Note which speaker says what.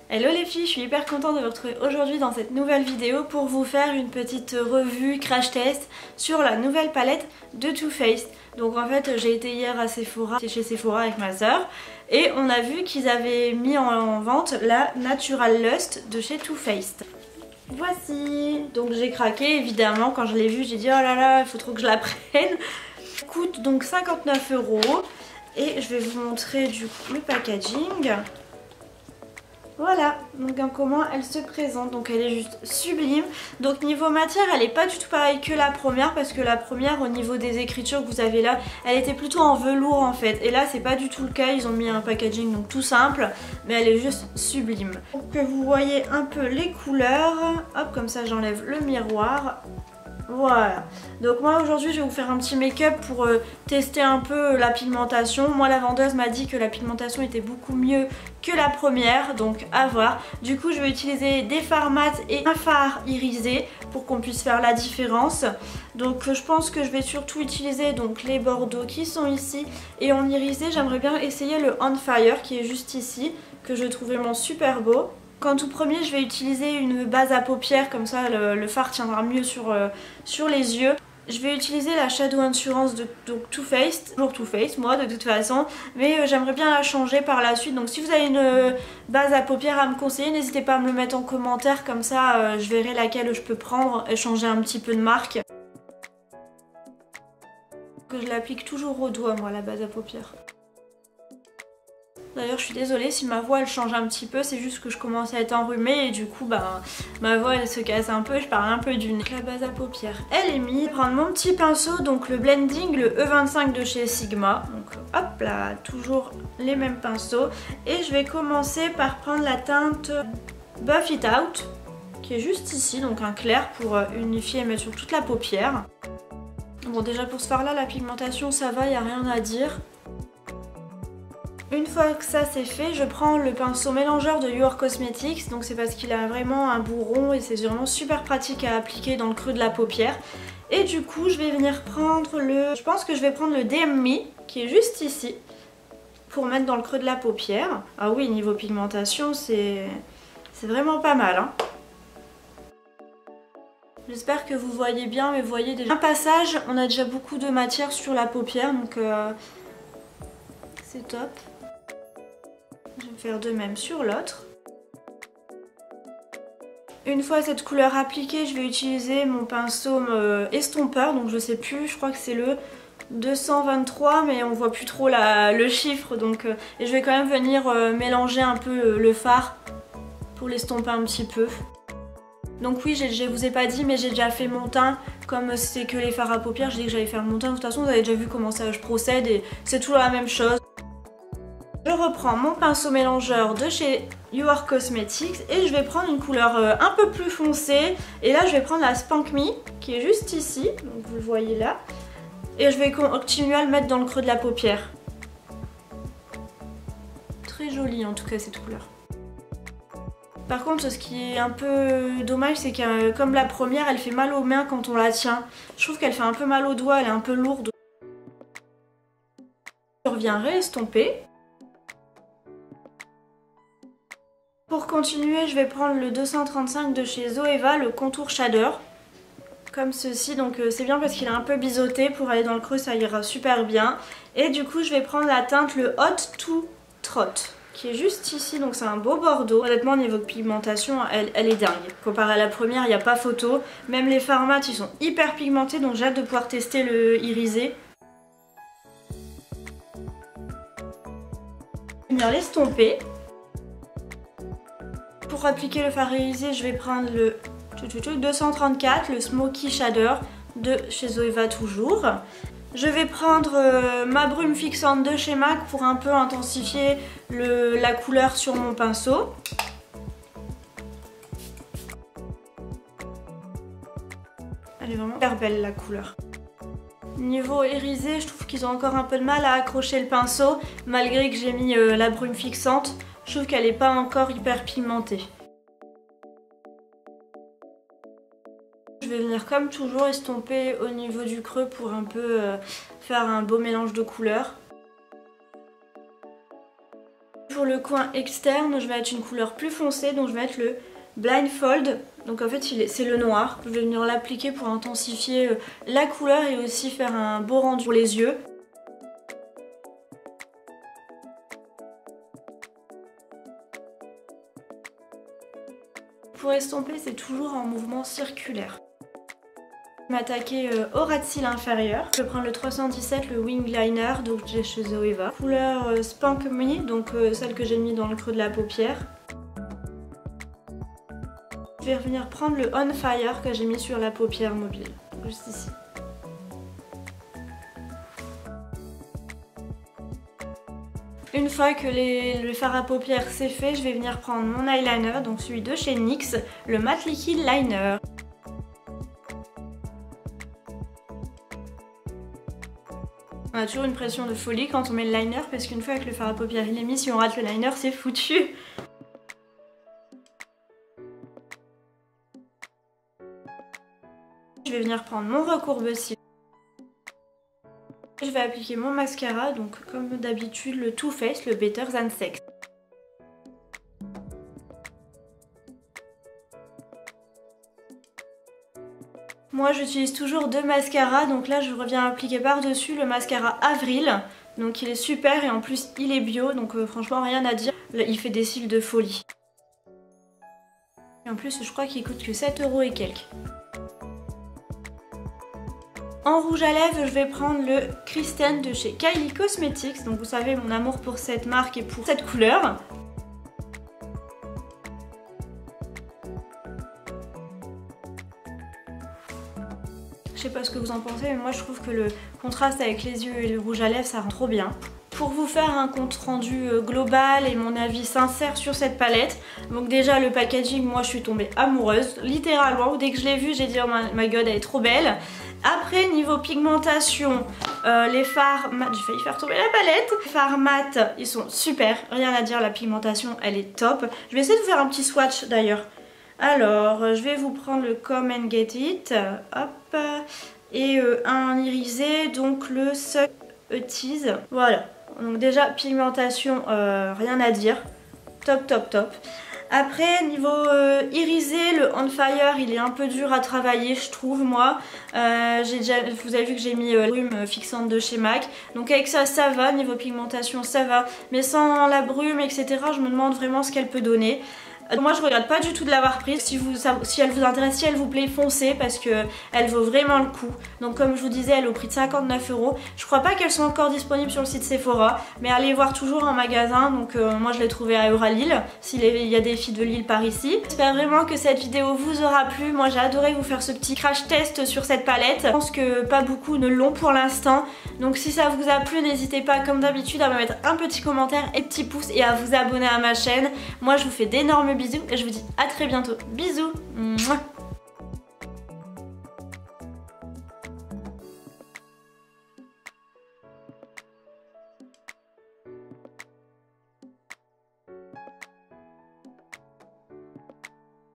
Speaker 1: Hello les filles, je suis hyper contente de vous retrouver aujourd'hui dans cette nouvelle vidéo pour vous faire une petite revue crash test sur la nouvelle palette de Too Faced. Donc en fait j'ai été hier à Sephora, chez Sephora avec ma soeur, et on a vu qu'ils avaient mis en vente la Natural Lust de chez Too Faced. Voici, donc j'ai craqué évidemment quand je l'ai vue, j'ai dit oh là là il faut trop que je la prenne. Elle coûte donc 59 € et je vais vous montrer du coup le packaging. Voilà, donc comment elle se présente, donc elle est juste sublime. Donc niveau matière elle est pas du tout pareille que la première, parce que la première au niveau des écritures que vous avez là, elle était plutôt en velours en fait. Et là c'est pas du tout le cas, ils ont mis un packaging donc tout simple, mais elle est juste sublime. Pour que vous voyez un peu les couleurs, hop comme ça j'enlève le miroir. Voilà, donc moi aujourd'hui je vais vous faire un petit make-up pour tester un peu la pigmentation. Moi la vendeuse m'a dit que la pigmentation était beaucoup mieux que la première, donc à voir. Du coup je vais utiliser des fards mat et un fard irisé pour qu'on puisse faire la différence. Donc je pense que je vais surtout utiliser donc les bordeaux qui sont ici, et en irisé j'aimerais bien essayer le On Fire qui est juste ici, que je trouve vraiment super beau. En tout premier je vais utiliser une base à paupières, comme ça le fard tiendra mieux sur les yeux. Je vais utiliser la Shadow Insurance de Too Faced, toujours Too Faced moi de toute façon, mais j'aimerais bien la changer par la suite. Donc si vous avez une base à paupières à me conseiller, n'hésitez pas à me le mettre en commentaire, comme ça je verrai laquelle je peux prendre et changer un petit peu de marque. Je l'applique toujours au doigt moi la base à paupières. D'ailleurs je suis désolée si ma voix elle change un petit peu, c'est juste que je commence à être enrhumée et du coup bah, ma voix elle se casse un peu, je parle un peu du nez. La base à paupières elle est mise. Je vais prendre mon petit pinceau, donc le blending, le E25 de chez Sigma. Donc hop là, toujours les mêmes pinceaux. Et je vais commencer par prendre la teinte Buff It Out, qui est juste ici, donc un clair pour unifier et mettre sur toute la paupière. Bon déjà pour ce fard là la pigmentation ça va, il n'y a rien à dire. Une fois que ça c'est fait, je prends le pinceau mélangeur de Your Cosmetics, donc c'est parce qu'il a vraiment un bout rond et c'est vraiment super pratique à appliquer dans le creux de la paupière. Et du coup je vais venir prendre je pense que je vais prendre le DM Me qui est juste ici pour mettre dans le creux de la paupière. Ah oui, niveau pigmentation c'est vraiment pas mal hein. J'espère que vous voyez bien, mais vous voyez déjà un passage, on a déjà beaucoup de matière sur la paupière, donc c'est top. Je vais faire de même sur l'autre. Une fois cette couleur appliquée, je vais utiliser mon pinceau estompeur, donc je sais plus, je crois que c'est le 223, mais on voit plus trop le chiffre, donc et je vais quand même venir mélanger un peu le fard pour l'estomper un petit peu. Donc oui, je vous ai pas dit, mais j'ai déjà fait mon teint. Comme c'est que les fards à paupières, j'ai dit que j'allais faire mon teint. De toute façon, vous avez déjà vu comment ça je procède et c'est toujours la même chose. Je reprends mon pinceau mélangeur de chez Your Cosmetics et je vais prendre une couleur un peu plus foncée. Et là, je vais prendre la Spank Me qui est juste ici, donc vous le voyez là. Et je vais continuer à le mettre dans le creux de la paupière. Très jolie en tout cas cette couleur. Par contre, ce qui est un peu dommage, c'est que comme la première, elle fait mal aux mains quand on la tient. Je trouve qu'elle fait un peu mal aux doigts, elle est un peu lourde. Je reviens réestomper. Pour continuer, je vais prendre le 235 de chez Zoeva, le Contour Shader. Comme ceci, donc c'est bien parce qu'il est un peu biseauté. Pour aller dans le creux, ça ira super bien. Et du coup, je vais prendre la teinte, le Hot to Trot, qui est juste ici, donc c'est un beau bordeaux. Honnêtement, au niveau de pigmentation, elle est dingue. Comparé à la première, il n'y a pas photo. Même les fards mat, ils sont hyper pigmentés, donc j'ai hâte de pouvoir tester le irisé. Je vais venir l'estomper. Pour appliquer le fard irisé, je vais prendre le 234, le Smoky Shader de chez Zoeva toujours. Je vais prendre ma brume fixante de chez MAC pour un peu intensifier la couleur sur mon pinceau. Elle est vraiment hyper belle la couleur. Niveau irisé, je trouve qu'ils ont encore un peu de mal à accrocher le pinceau, malgré que j'ai mis la brume fixante. Je trouve qu'elle n'est pas encore hyper pigmentée. Je vais venir comme toujours estomper au niveau du creux pour un peu faire un beau mélange de couleurs. Pour le coin externe, je vais mettre une couleur plus foncée, donc je vais mettre le Blindfold. Donc en fait c'est le noir. Je vais venir l'appliquer pour intensifier la couleur et aussi faire un beau rendu pour les yeux. Pour estomper, c'est toujours en mouvement circulaire. Je vais m'attaquer au ras de cils inférieur. Je vais prendre le 317, le Wing Liner, donc j'ai chez Zoeva. Couleur Spank Me, donc celle que j'ai mis dans le creux de la paupière. Je vais revenir prendre le On Fire que j'ai mis sur la paupière mobile, juste ici. Une fois que le fard à paupières c'est fait, je vais venir prendre mon eyeliner, donc celui de chez NYX, le Matte Liquid Liner. On a toujours une pression de folie quand on met le liner parce qu'une fois que le fard à paupières il est mis, si on rate le liner c'est foutu. Je vais venir prendre mon recourbe-cils. Je vais appliquer mon mascara, donc comme d'habitude le Too Faced, le Better Than Sex. Moi j'utilise toujours deux mascaras, donc là je reviens appliquer par-dessus le mascara Avril. Donc il est super et en plus il est bio, donc franchement rien à dire. Là, il fait des cils de folie. Et en plus je crois qu'il coûte que 7 € et quelques. En rouge à lèvres, je vais prendre le Kristen de chez Kylie Cosmetics. Donc vous savez mon amour pour cette marque et pour cette couleur. Je sais pas ce que vous en pensez, mais moi je trouve que le contraste avec les yeux et le rouge à lèvres ça rend trop bien. Pour vous faire un compte rendu global et mon avis sincère sur cette palette, donc déjà le packaging, moi je suis tombée amoureuse, littéralement, dès que je l'ai vue j'ai dit oh my god elle est trop belle. Après niveau pigmentation, les fards mat, j'ai failli faire tomber la palette. Les fards mat, ils sont super, rien à dire, la pigmentation elle est top. Je vais essayer de vous faire un petit swatch d'ailleurs. Alors je vais vous prendre le Come and Get It, hop, et un irisé, donc le Sun Tease, voilà. Donc déjà pigmentation, rien à dire, top top top. Après niveau irisé, le On Fire il est un peu dur à travailler je trouve moi. Vous avez vu que j'ai mis la brume fixante de chez MAC. Donc avec ça ça va, niveau pigmentation ça va. Mais sans la brume etc je me demande vraiment ce qu'elle peut donner. Moi je regrette pas du tout de l'avoir prise. Si elle vous intéresse, si elle vous plaît, foncez parce que elle vaut vraiment le coup. Donc comme je vous disais, elle est au prix de 59 €. Je crois pas qu'elles sont encore disponibles sur le site Sephora, mais allez voir toujours en magasin. Donc moi je l'ai trouvée à Euralille, s'il y a des filles de Lille par ici. J'espère vraiment que cette vidéo vous aura plu. Moi j'ai adoré vous faire ce petit crash test sur cette palette. Je pense que pas beaucoup ne l'ont pour l'instant. Donc si ça vous a plu, n'hésitez pas comme d'habitude à me mettre un petit commentaire et petit pouce et à vous abonner à ma chaîne. Moi je vous fais d'énormes bisous et je vous dis à très bientôt. Bisous. Mouah.